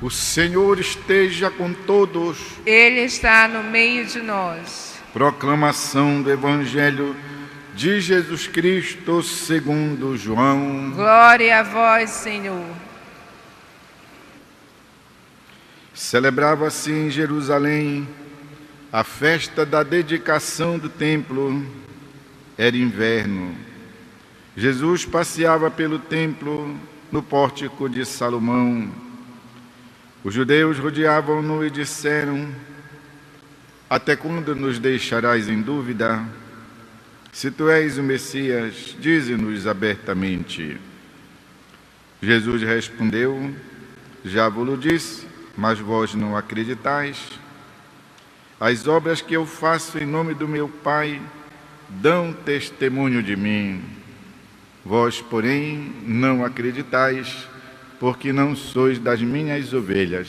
O Senhor esteja com todos. Ele está no meio de nós. Proclamação do Evangelho de Jesus Cristo segundo João. Glória a vós, Senhor. Celebrava-se em Jerusalém a festa da dedicação do templo. Era inverno. Jesus passeava pelo templo no pórtico de Salomão. Os judeus rodeavam-no e disseram: até quando nos deixarás em dúvida? Se tu és o Messias, dize-nos abertamente. Jesus respondeu: já vos disse, mas vós não acreditais. As obras que eu faço em nome do meu Pai dão testemunho de mim. Vós, porém, não acreditais, porque não sois das minhas ovelhas.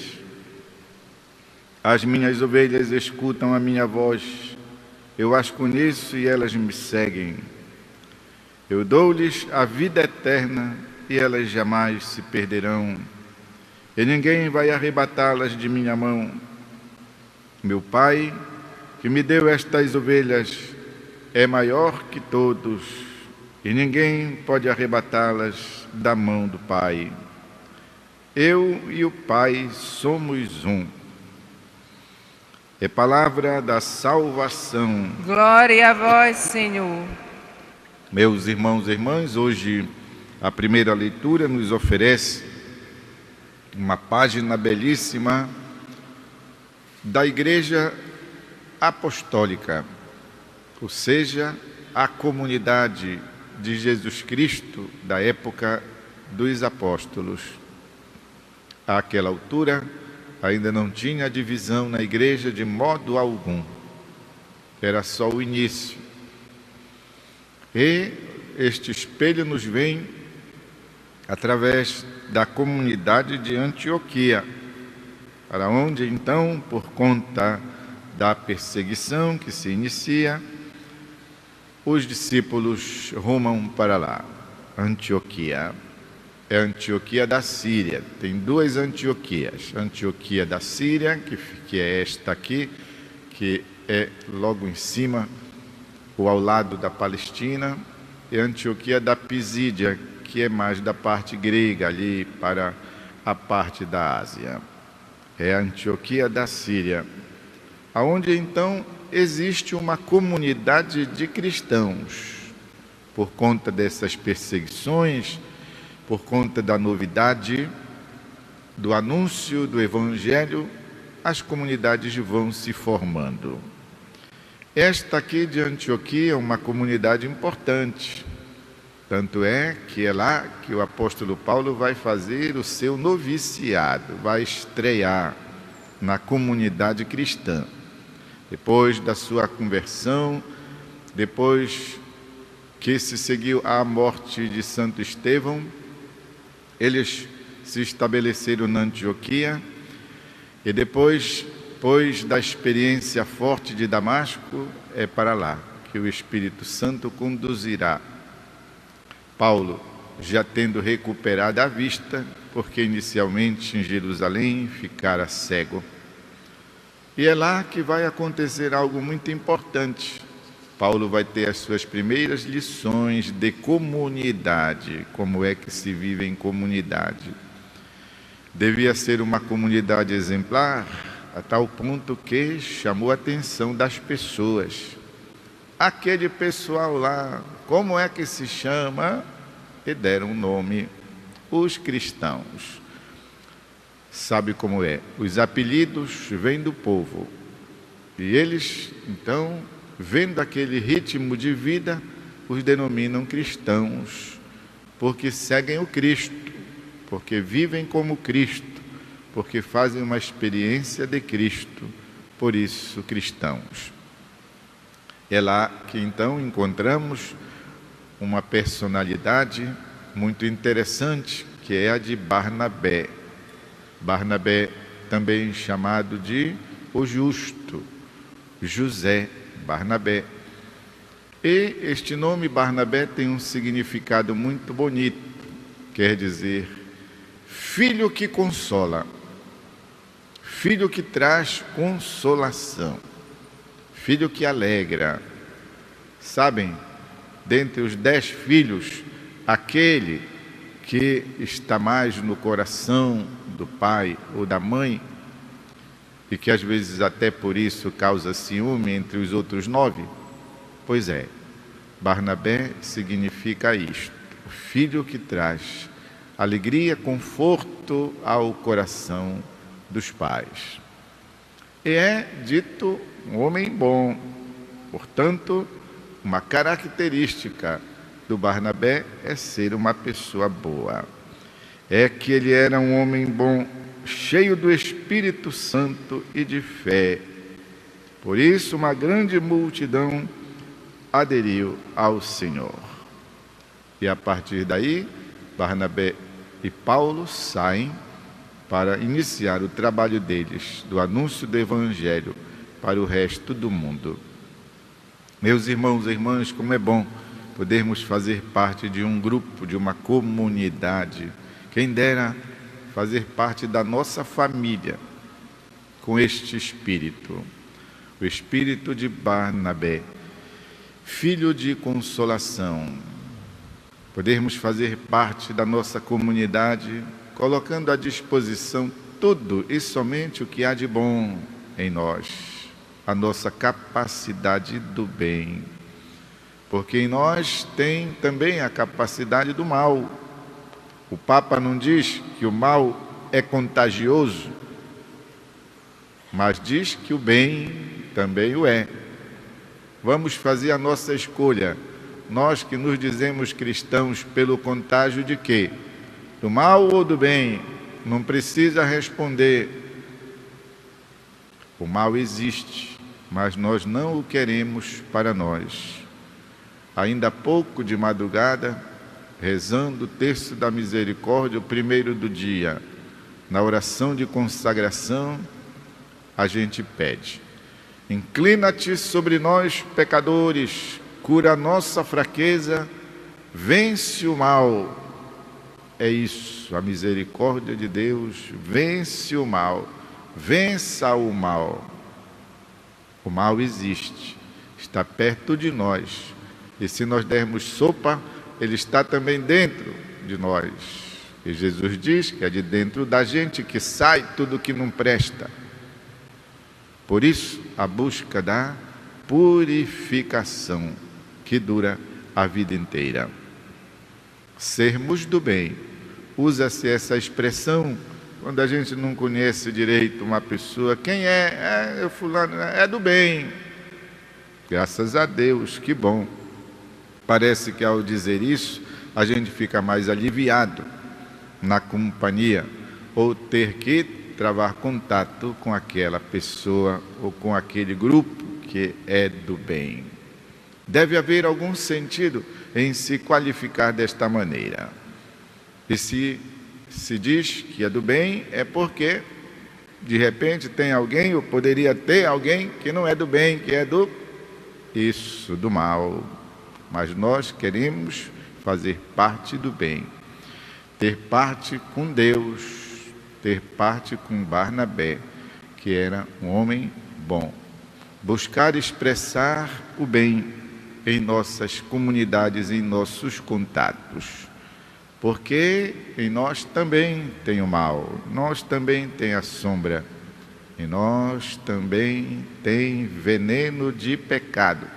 As minhas ovelhas escutam a minha voz, eu as conheço e elas me seguem. Eu dou-lhes a vida eterna e elas jamais se perderão, e ninguém vai arrebatá-las de minha mão. Meu Pai, que me deu estas ovelhas, é maior que todos, e ninguém pode arrebatá-las da mão do Pai. Eu e o Pai somos um. É palavra da salvação. Glória a vós, Senhor. Meus irmãos e irmãs, hoje a primeira leitura nos oferece uma página belíssima da Igreja Apostólica, ou seja, a comunidade de Jesus Cristo da época dos apóstolos. Àquela altura, ainda não tinha divisão na igreja de modo algum. Era só o início. E este espelho nos vem através da comunidade de Antioquia, para onde então, por conta da perseguição que se inicia, os discípulos rumam para lá. Antioquia é Antioquia da Síria. Tem duas Antioquias. Antioquia da Síria, que é esta aqui, que é logo em cima, ou ao lado da Palestina, e Antioquia da Pisídia, que é mais da parte grega, ali para a parte da Ásia. É a Antioquia da Síria, aonde então existe uma comunidade de cristãos. Por conta dessas perseguições, por conta da novidade do anúncio do Evangelho, as comunidades vão se formando. Esta aqui de Antioquia é uma comunidade importante. Tanto é que é lá que o apóstolo Paulo vai fazer o seu noviciado, vai estrear na comunidade cristã. Depois da sua conversão, depois que se seguiu à morte de Santo Estevão, eles se estabeleceram na Antioquia e depois da experiência forte de Damasco, é para lá que o Espírito Santo conduzirá. Paulo, já tendo recuperado a vista, porque inicialmente em Jerusalém ficara cego. E é lá que vai acontecer algo muito importante. Paulo vai ter as suas primeiras lições de comunidade, como é que se vive em comunidade. Devia ser uma comunidade exemplar, a tal ponto que chamou a atenção das pessoas. Aquele pessoal lá, como é que se chama? E deram o nome, os cristãos. Sabe como é? Os apelidos vêm do povo. E eles, então, vendo aquele ritmo de vida, os denominam cristãos, porque seguem o Cristo, porque vivem como Cristo, porque fazem uma experiência de Cristo, por isso cristãos. É lá que então encontramos uma personalidade muito interessante, que é a de Barnabé. Barnabé, também chamado de o Justo, José Barnabé. E este nome Barnabé tem um significado muito bonito, quer dizer, filho que consola. filho que traz consolação, filho que alegra. Sabem, dentre os 10 filhos, aquele que está mais no coração do pai ou da mãe, e que às vezes até por isso causa ciúme entre os outros 9, pois é, Barnabé significa isto, o filho que traz alegria, conforto ao coração dos pais. E é dito um homem bom. Portanto, uma característica do Barnabé é ser uma pessoa boa. É que ele era um homem bom, cheio do Espírito Santo e de fé. Por isso, uma grande multidão aderiu ao Senhor. E a partir daí, Barnabé e Paulo saem para iniciar o trabalho deles, do anúncio do Evangelho para o resto do mundo. Meus irmãos e irmãs, como é bom podermos fazer parte de um grupo, de uma comunidade. Quem dera fazer parte da nossa família com este espírito, o espírito de Barnabé, filho de consolação. Podermos fazer parte da nossa comunidade, colocando à disposição tudo e somente o que há de bom em nós, a nossa capacidade do bem. Porque em nós tem também a capacidade do mal. O Papa não diz que o mal é contagioso, mas diz que o bem também o é. Vamos fazer a nossa escolha. Nós que nos dizemos cristãos, pelo contágio de quê? Do mal ou do bem? Não precisa responder. O mal existe, mas nós não o queremos para nós. Ainda há pouco de madrugada, rezando o terço da misericórdia, o primeiro do dia, na oração de consagração, a gente pede: inclina-te sobre nós, pecadores, cura a nossa fraqueza, vence o mal. É isso, a misericórdia de Deus vence o mal, vença o mal. O mal existe, está perto de nós, e se nós dermos sopa, ele está também dentro de nós. E Jesus diz que é de dentro da gente que sai tudo que não presta. Por isso, a busca da purificação, que dura a vida inteira. Sermos do bem. Usa-se essa expressão quando a gente não conhece direito uma pessoa. Quem é? Fulano, é do bem. Graças a Deus, que bom. Parece que ao dizer isso, a gente fica mais aliviado na companhia, ou ter que travar contato com aquela pessoa ou com aquele grupo que é do bem. Deve haver algum sentido em se qualificar desta maneira. E se diz que é do bem, é porque de repente tem alguém, ou poderia ter alguém que não é do bem, que é do mal. Mas nós queremos fazer parte do bem, ter parte com Deus, ter parte com Barnabé, que era um homem bom. Buscar expressar o bem em nossas comunidades, em nossos contatos. Porque em nós também tem o mal, nós também tem a sombra, em nós também tem veneno de pecado,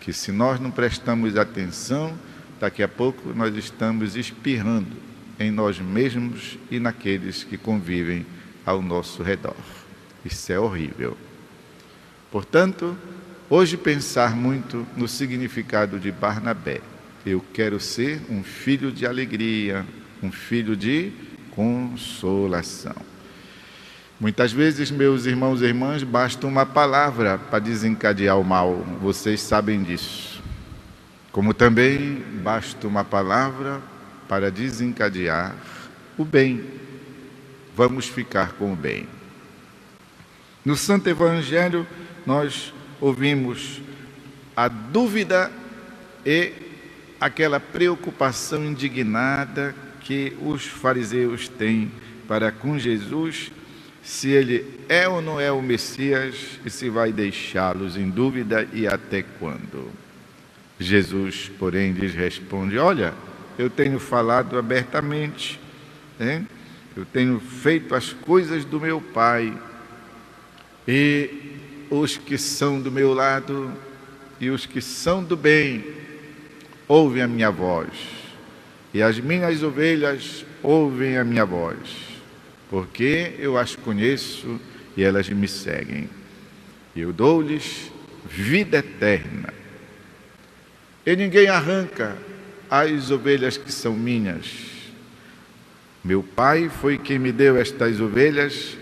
que se nós não prestamos atenção, daqui a pouco nós estamos espirrando em nós mesmos e naqueles que convivem ao nosso redor. Isso é horrível. Portanto, hoje pensar muito no significado de Barnabé. Eu quero ser um filho de alegria, um filho de consolação. Muitas vezes, meus irmãos e irmãs, basta uma palavra para desencadear o mal. Vocês sabem disso. Como também basta uma palavra para desencadear o bem. Vamos ficar com o bem. No Santo Evangelho, nós ouvimos a dúvida e aquela preocupação indignada que os fariseus têm para com Jesus se ele é ou não é o Messias e se vai deixá-los em dúvida e até quando. Jesus, porém, lhes responde: olha, eu tenho falado abertamente, né? Eu tenho feito as coisas do meu Pai, e os que são do meu lado e os que são do bem ouvem a minha voz, e as minhas ovelhas ouvem a minha voz, porque eu as conheço e elas me seguem. Eu dou-lhes vida eterna, e ninguém arranca as ovelhas que são minhas. Meu Pai foi quem me deu estas ovelhas,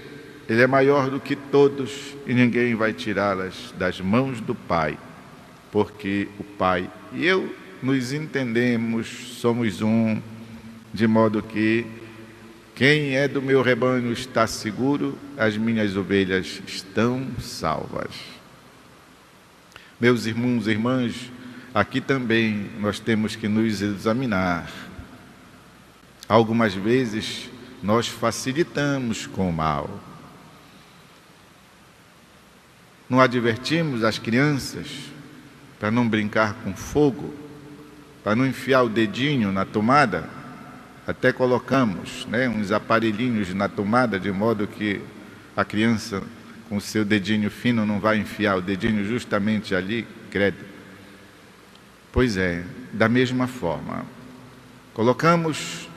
Ele é maior do que todos e ninguém vai tirá-las das mãos do Pai, porque o Pai e eu nos entendemos, somos um, de modo que quem é do meu rebanho está seguro, as minhas ovelhas estão salvas. Meus irmãos e irmãs, aqui também nós temos que nos examinar. Algumas vezes nós facilitamos com o mal. Não advertimos as crianças para não brincar com fogo, para não enfiar o dedinho na tomada. Até colocamos, uns aparelhinhos na tomada, de modo que a criança com o seu dedinho fino não vai enfiar o dedinho justamente ali, credo. Pois é, da mesma forma, colocamos,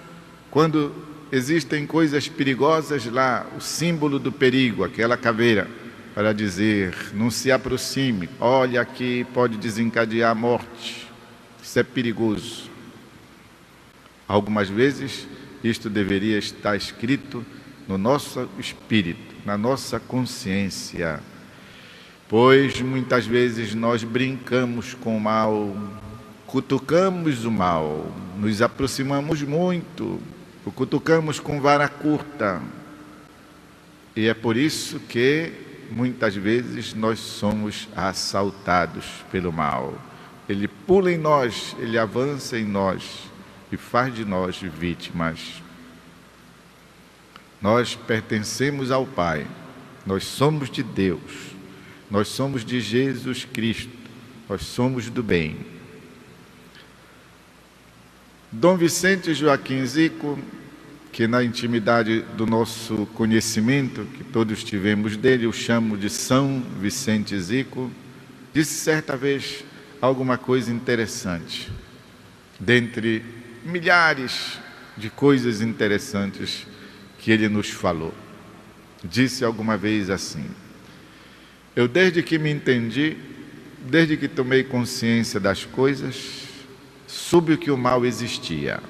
quando existem coisas perigosas lá, o símbolo do perigo, aquela caveira, para dizer: não se aproxime, olha aqui, pode desencadear a morte, isso é perigoso. Algumas vezes isto deveria estar escrito no nosso espírito, na nossa consciência, pois muitas vezes nós brincamos com o mal, cutucamos o mal, nos aproximamos muito, o cutucamos com vara curta, e é por isso que muitas vezes nós somos assaltados pelo mal. Ele pula em nós, ele avança em nós e faz de nós vítimas. Nós pertencemos ao Pai, nós somos de Deus, nós somos de Jesus Cristo, nós somos do bem. Dom Vicente Joaquim Zico, que na intimidade do nosso conhecimento, que todos tivemos dele, eu chamo de São Vicente Zico, disse certa vez alguma coisa interessante, dentre milhares de coisas interessantes que ele nos falou. Disse alguma vez assim: eu desde que me entendi, desde que tomei consciência das coisas, soube que o mal existia.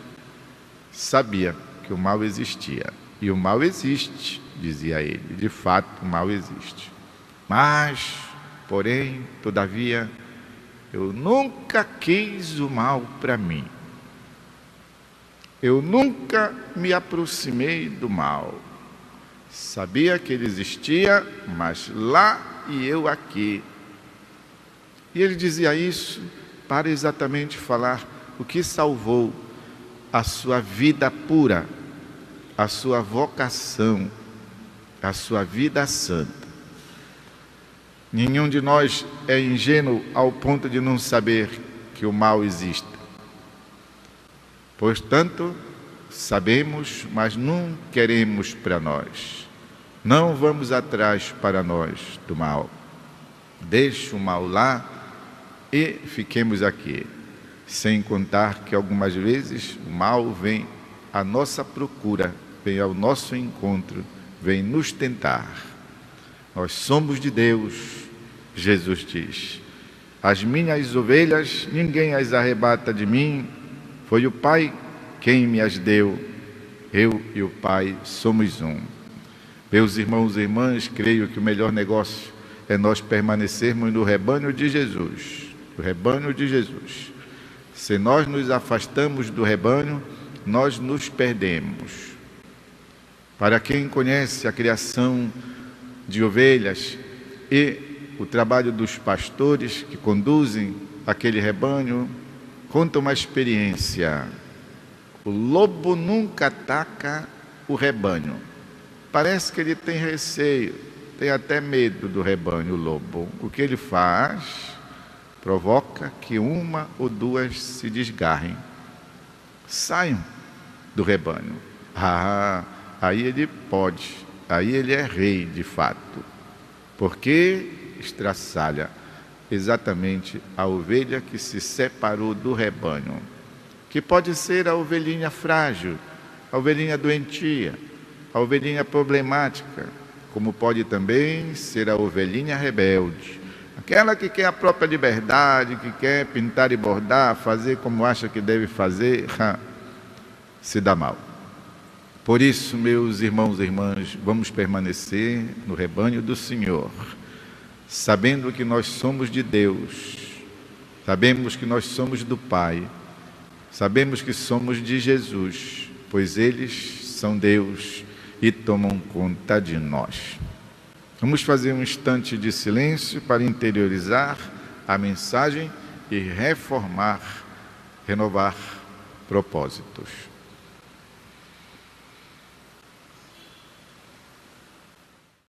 Sabia que o mal existia. E o mal existe, dizia ele. De fato, o mal existe. Mas, porém, todavia, eu nunca quis o mal para mim. Eu nunca me aproximei do mal. Sabia que ele existia, mas lá e eu aqui. E ele dizia isso para exatamente falar o que salvou a sua vida pura, a sua vocação, a sua vida santa. Nenhum de nós é ingênuo ao ponto de não saber que o mal existe. Portanto, sabemos, mas não queremos para nós. Não vamos atrás para nós do mal. Deixe o mal lá e fiquemos aqui. Sem contar que algumas vezes o mal vem à nossa procura, vem ao nosso encontro, vem nos tentar. Nós somos de Deus, Jesus diz: as minhas ovelhas ninguém as arrebata de mim, foi o Pai quem me as deu, eu e o Pai somos um. Meus irmãos e irmãs, creio que o melhor negócio é nós permanecermos no rebanho de Jesus, o rebanho de Jesus. Se nós nos afastamos do rebanho, nós nos perdemos. Para quem conhece a criação de ovelhas e o trabalho dos pastores que conduzem aquele rebanho, conta uma experiência. O lobo nunca ataca o rebanho. parece que ele tem receio, tem até medo do rebanho lobo. O que ele faz? Provoca que uma ou duas se desgarrem, saiam do rebanho. Aí ele pode, aí ele é rei de fato, porque estraçalha exatamente a ovelha que se separou do rebanho, que pode ser a ovelhinha frágil, a ovelhinha doentia, a ovelhinha problemática, como pode também ser a ovelhinha rebelde, aquela que quer a própria liberdade, que quer pintar e bordar, fazer como acha que deve fazer, se dá mal. Por isso, meus irmãos e irmãs, vamos permanecer no rebanho do Senhor, sabendo que nós somos de Deus, sabemos que nós somos do Pai, sabemos que somos de Jesus, pois eles são Deus e tomam conta de nós. Vamos fazer um instante de silêncio para interiorizar a mensagem e renovar propósitos.